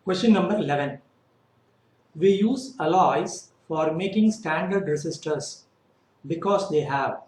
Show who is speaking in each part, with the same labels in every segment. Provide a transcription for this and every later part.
Speaker 1: Question number 11. We use alloys for making standard resistors because they have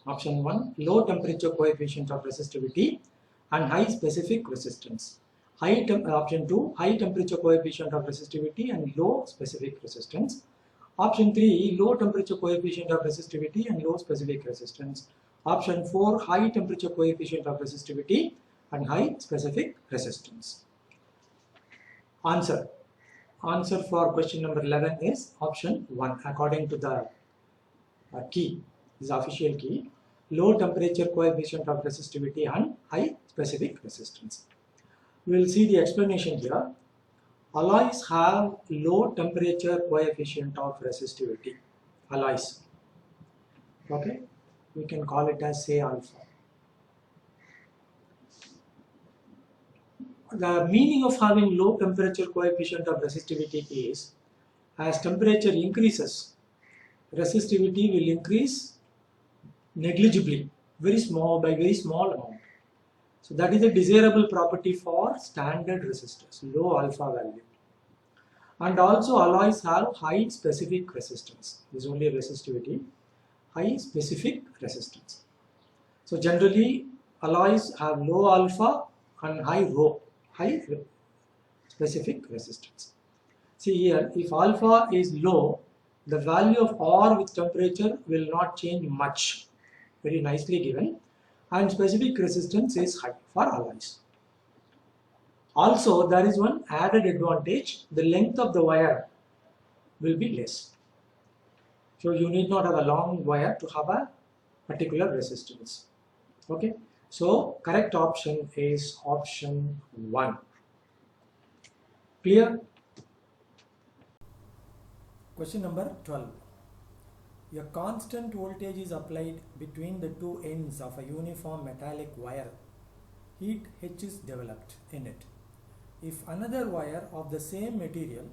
Speaker 1: option 1 low temperature coefficient of resistivity and high specific resistance. Option 2 high temperature coefficient of resistivity and low specific resistance. Option 3 low temperature coefficient of resistivity and low specific resistance. Option 4 high temperature coefficient of resistivity and high specific resistance. Answer for question number 11 is option 1 according to the key, this official key, low temperature coefficient of resistivity and high specific resistance. We will see the explanation here. Alloys have low temperature coefficient of resistivity. Alloys. Okay, we can call it as say alpha. The meaning of having low temperature coefficient of resistivity is as temperature increases, resistivity will increase negligibly, very small amount. So that is a desirable property for standard resistors, low alpha value. And also alloys have high specific resistance. This is only resistivity, high specific resistance. So generally alloys have low alpha and high rho, high specific resistance. See here, if alpha is low, the value of R with temperature will not change much. Very nicely given. And specific resistance is high for alloys. Also, there is one added advantage. The length of the wire will be less. So you need not have a long wire to have a particular resistance. Okay. So correct option is option 1. Clear? Question number 12. A constant voltage is applied between the two ends of a uniform metallic wire. Heat H is developed in it. If another wire of the same material,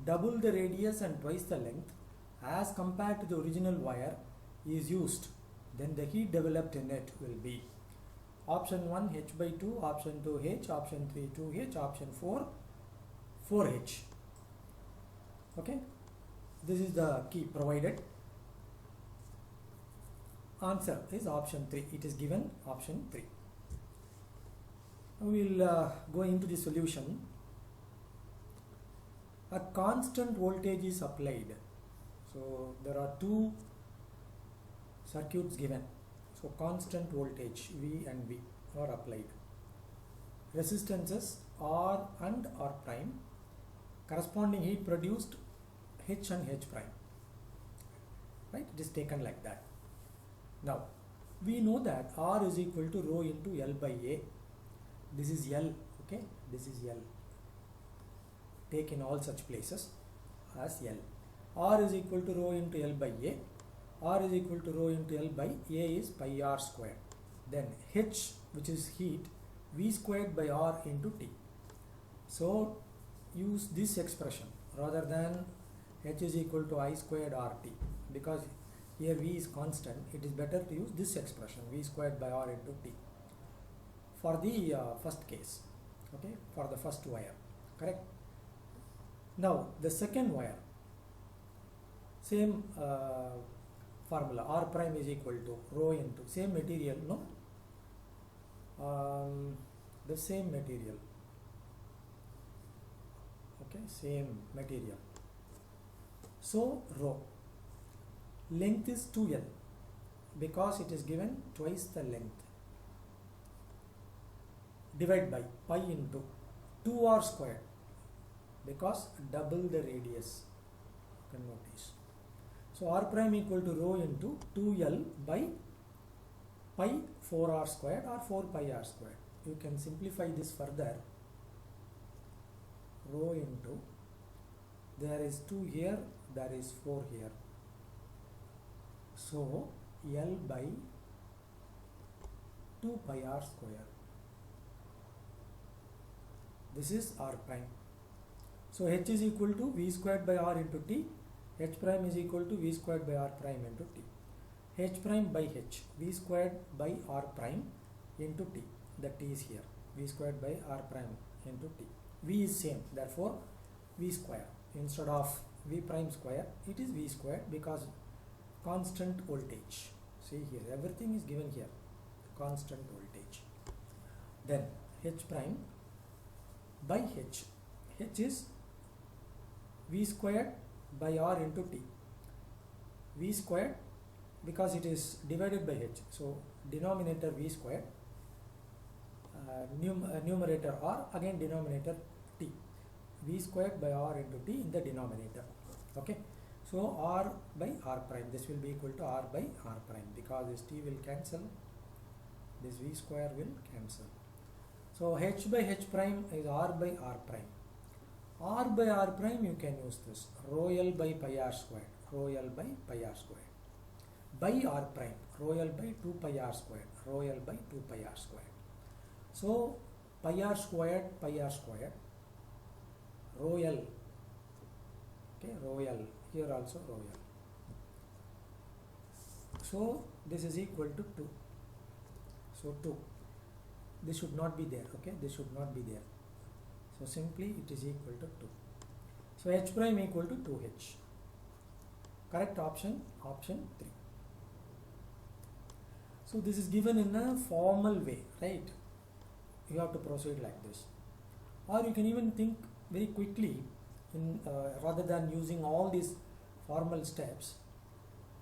Speaker 1: double the radius and twice the length as compared to the original wire is used, then the heat developed in it will be option 1 H by 2, option 2 H, option 3 2H, option 4 4H. Okay, this is the key provided. Answer is option 3. It is given option 3. We will go into the solution. A constant voltage is applied. So there are two circuits given. So constant voltage V and V are applied. Resistances R and R prime. Corresponding heat produced H and H prime. Right? It is taken like that. Now, we know that R is equal to rho into L by A. This is L, okay? This is L. Take in all such places as L. R is equal to rho into L by A. R is equal to rho into L by A is pi R squared. Then H, which is heat, V squared by R into T. So, use this expression rather than H is equal to I squared RT, because here V is constant. It is better to use this expression V squared by R into T for the first case, okay, for the first wire, correct. Now the second wire, same formula, R prime is equal to rho into same material, no, the same material, okay, same material. So rho, length is 2L because it is given twice the length, divide by pi into 2R squared because double the radius, you can notice. So R prime equal to rho into 2L by pi 4R squared or 4 pi R squared. You can simplify this further. Rho into, there is 2 here, there is 4 here. So L by 2 pi R square. This is R prime. So H is equal to V squared by R into T. H prime is equal to V squared by R prime into T. H prime by H, V squared by R prime into T. The T is here. V squared by R prime into T.
Speaker 2: V is same, therefore V square. Instead of V prime square, it is V square because constant voltage. See here, everything is given here, constant voltage. Then H prime by H. H is V squared by R into T. V squared because it is divided by H. So denominator V squared, numerator R, again denominator T. V squared by R into T in the denominator. Okay. So R by R prime, this will be equal to R by R prime because this T will cancel, this V square will cancel. So H by H prime is R by R prime. R by R prime you can use this, rho L by pi R squared, rho L by pi R squared. By R prime, rho L by 2 pi R squared, rho L by 2 pi R squared. So pi R squared, rho L, okay, rho L, here also rho L. So this is equal to 2. So 2. This should not be there, okay, this should not be there. So simply it is equal to 2. So H prime equal to 2H. Correct option, option 3. So this is given in a formal way, right? You have to proceed like this. Or you can even think very quickly in rather than using all these formal steps.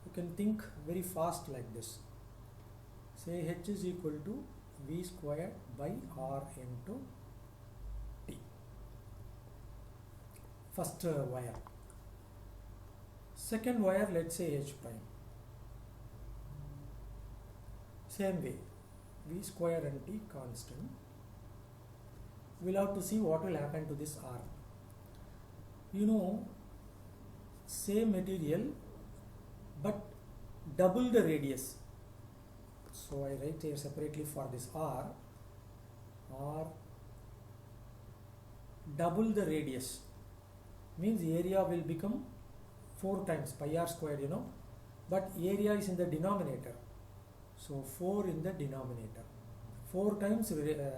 Speaker 2: You can think very fast like this. Say H is equal to V squared by R into T. First wire. Second wire, let's say H prime. Same way, V square and T constant. We'll have to see what will happen to this R. You know, same material but double the radius. So I write here separately for this R double the radius means the area will become 4 times pi R squared, you know, but area is in the denominator. So 4 in the denominator. 4 times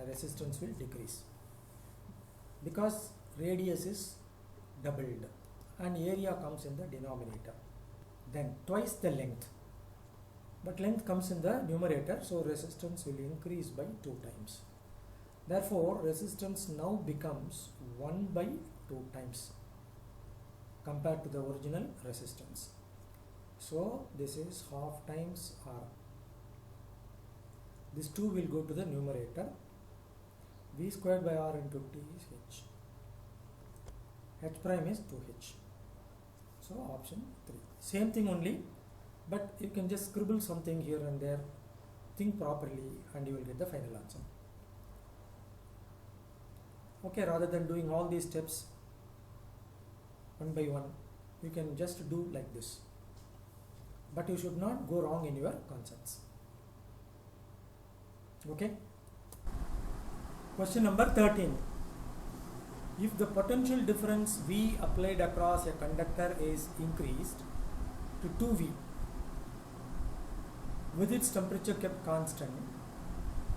Speaker 2: resistance will decrease because radius is doubled and area comes in the denominator. Then twice the length, but length comes in the numerator, so resistance will increase by 2 times. Therefore resistance now becomes 1 by 2 times compared to the original resistance. So this is half times R. This 2 will go to the numerator. V squared by R into T is H. H prime is 2H. So option 3. Same thing only, but you can just scribble something here and there, think properly, and you will get the final answer. Okay, rather than doing all these steps one by one, you can just do like this. But you should not go wrong in your concepts. Okay. Question number 13. If the potential difference V applied across a conductor is increased to 2V with its temperature kept constant,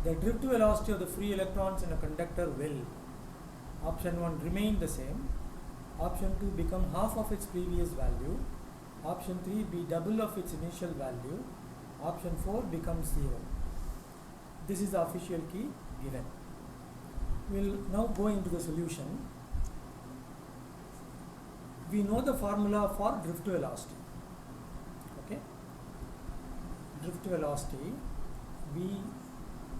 Speaker 2: the drift velocity of the free electrons in a conductor will, option 1, remain the same, option 2, become half of its previous value, option 3, be double of its initial value, option 4, become 0. This is the official key given. We will now go into the solution. We know the formula for drift velocity. Okay, drift velocity V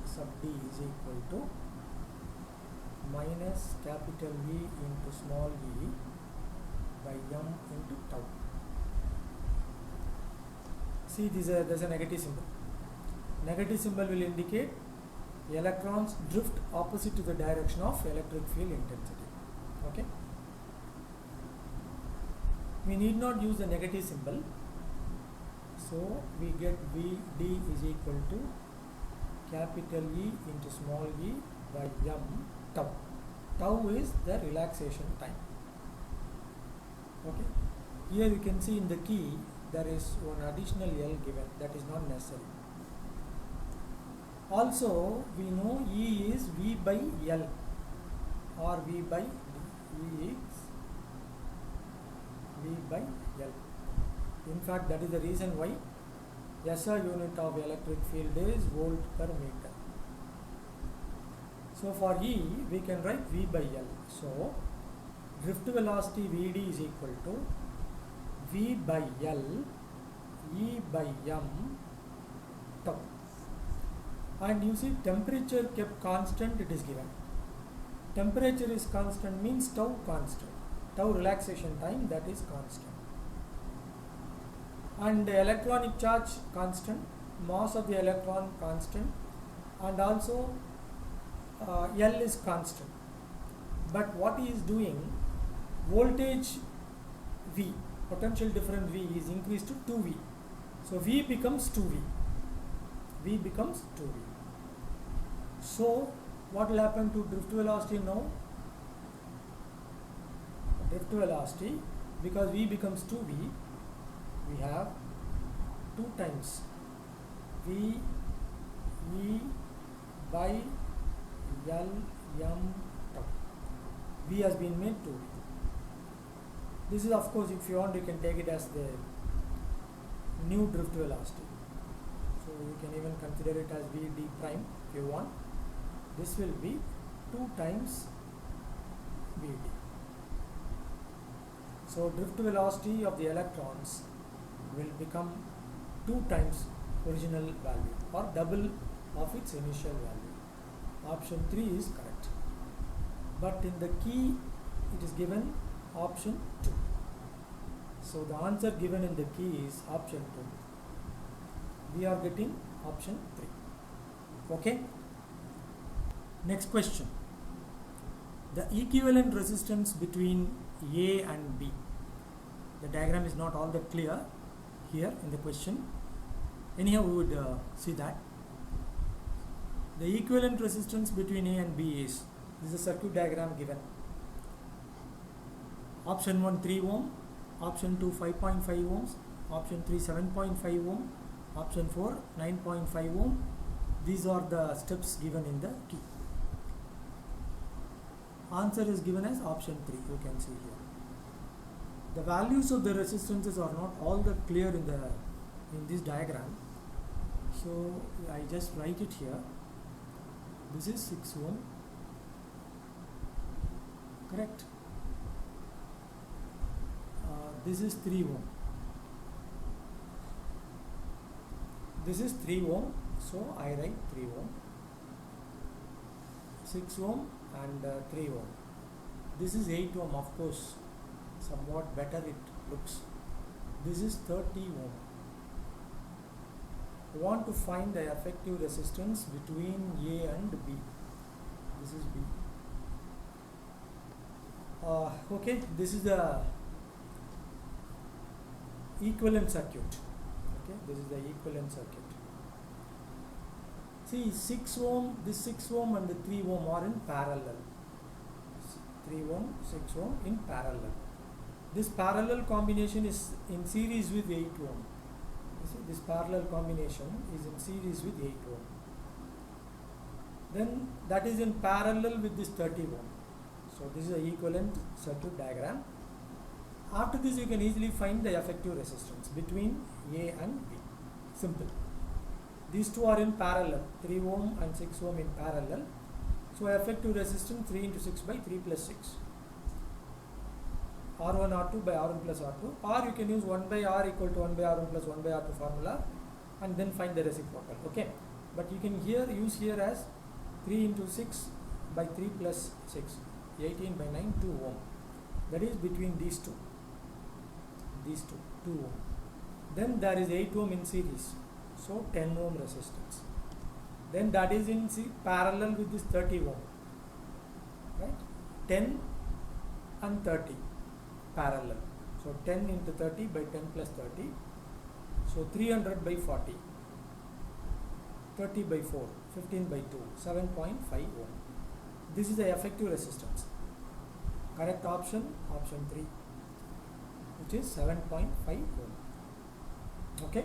Speaker 2: sub D is equal to minus capital V into small v by m into tau. See, there's a negative symbol. Negative symbol will indicate electrons drift opposite to the direction of electric field intensity. Okay, we need not use the negative symbol, so we get Vd is equal to capital E into small e by m tau. Tau is the relaxation time. Okay, here you can see in the key there is one additional L given, that is not necessary. Also we know E is V by L. or V by E is V by L. In fact, that is the reason why SI unit of electric field is volt per meter. So for E, we can write V by L. So drift velocity Vd is equal to V by L E by M tau. And you see temperature kept constant, it is given. Temperature is constant means tau constant. Tau relaxation time, that is constant. And the electronic charge constant, mass of the electron constant, and also L is constant. But what he is doing, voltage V, potential difference V is increased to 2V. So V becomes 2V. V becomes 2V. So what will happen to drift velocity now? Drift velocity, because V becomes 2V, we have 2 times V E by L M tau. V has been made 2V. This is, of course, if you want, you can take it as the new drift velocity. So you can even consider it as V d prime if you want. This will be 2 times Vd. So drift velocity of the electrons will become 2 times original value or double of its initial value. Option 3 is correct. But in the key it is given option 2. So the answer given in the key is option 2. We are getting option 3. Okay. Next question. The equivalent resistance between A and B. The diagram is not all that clear here in the question. Anyhow, we would see that. The equivalent resistance between A and B is, this is a circuit diagram given. Option 1 3 ohm, option 2 5.5 ohms, option 3 7.5 ohm, option 4 9.5 ohm. These are the steps given in the key. Answer is given as option 3, you can see here. The values of the resistances are not all that clear in this diagram. So I just write it here. This is 6 ohm, correct? This is 3 ohm. This is 3 ohm, so I write 3 ohm, 6 ohm and 3 ohm. This is 8 ohm, of course, somewhat better it looks. This is 30 ohm. We want to find the effective resistance between A and B. This is B. Okay, this is the equivalent circuit. Okay, this is the equivalent circuit. See, 6 ohm, this 6 ohm and the 3 ohm are in parallel. 3 ohm, 6 ohm in parallel. This parallel combination is in series with 8 ohm. You see, this parallel combination is in series with 8 ohm. Then that is in parallel with this 30 ohm. So this is the equivalent circuit diagram. After this, you can easily find the effective resistance between A and B. Simple. These two are in parallel, 3 ohm and 6 ohm in parallel. So effective resistance 3 into 6 by 3 plus 6. R1 R2 by R1 plus R2, or you can use 1 by R equal to 1 by R1 plus 1 by R2 formula and then find the reciprocal. Okay, but you can use here as 3 into 6 by 3 plus 6, 18 by 9, 2 ohm. That is between these two, 2 ohm. Then there is 8 ohm in series, so 10 ohm resistance. Then that is in parallel with this 30 ohm, right? 10 and 30 parallel. So 10 into 30 by 10 plus 30. So 300 by 40. 30 by 4. 15 by 2. 7.5 ohm. This is the effective resistance. Correct option, option 3, which is 7.5 ohm. Okay.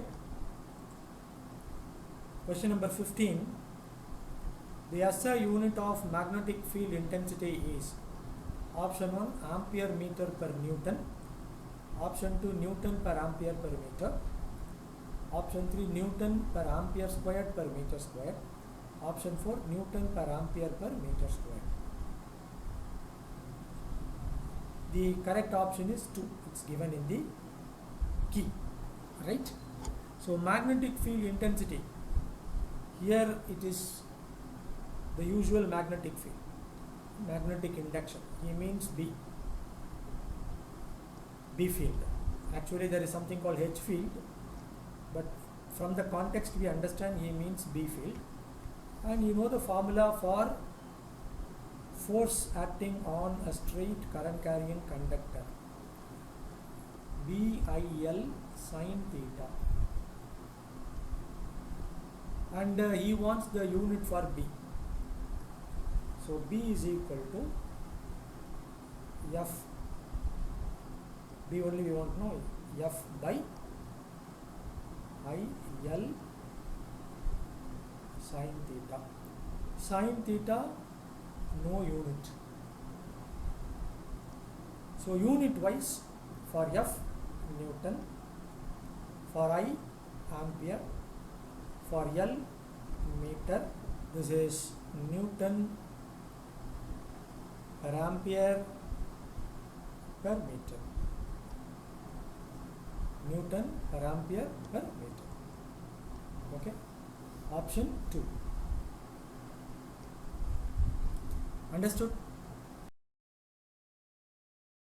Speaker 2: Question number 15. The SI unit of magnetic field intensity is option 1 ampere meter per Newton, option 2 Newton per ampere per meter, option 3 Newton per ampere squared per meter squared, option 4 Newton per ampere per meter squared. The correct option is 2. It's given in the key, right? So magnetic field intensity, here it is the usual magnetic field, magnetic induction. He means B field. Actually there is something called H field, but from the context we understand he means B field. And you know the formula for force acting on a straight current carrying conductor, BIL sin theta, and he wants the unit for B. So B is equal to F, B only we want to know, F by IL sin theta. Sin theta, no unit. So unit wise, for F Newton, for I ampere, for L meter, this is Newton per ampere per meter. Newton per ampere per meter. Okay. Option 2. Understood?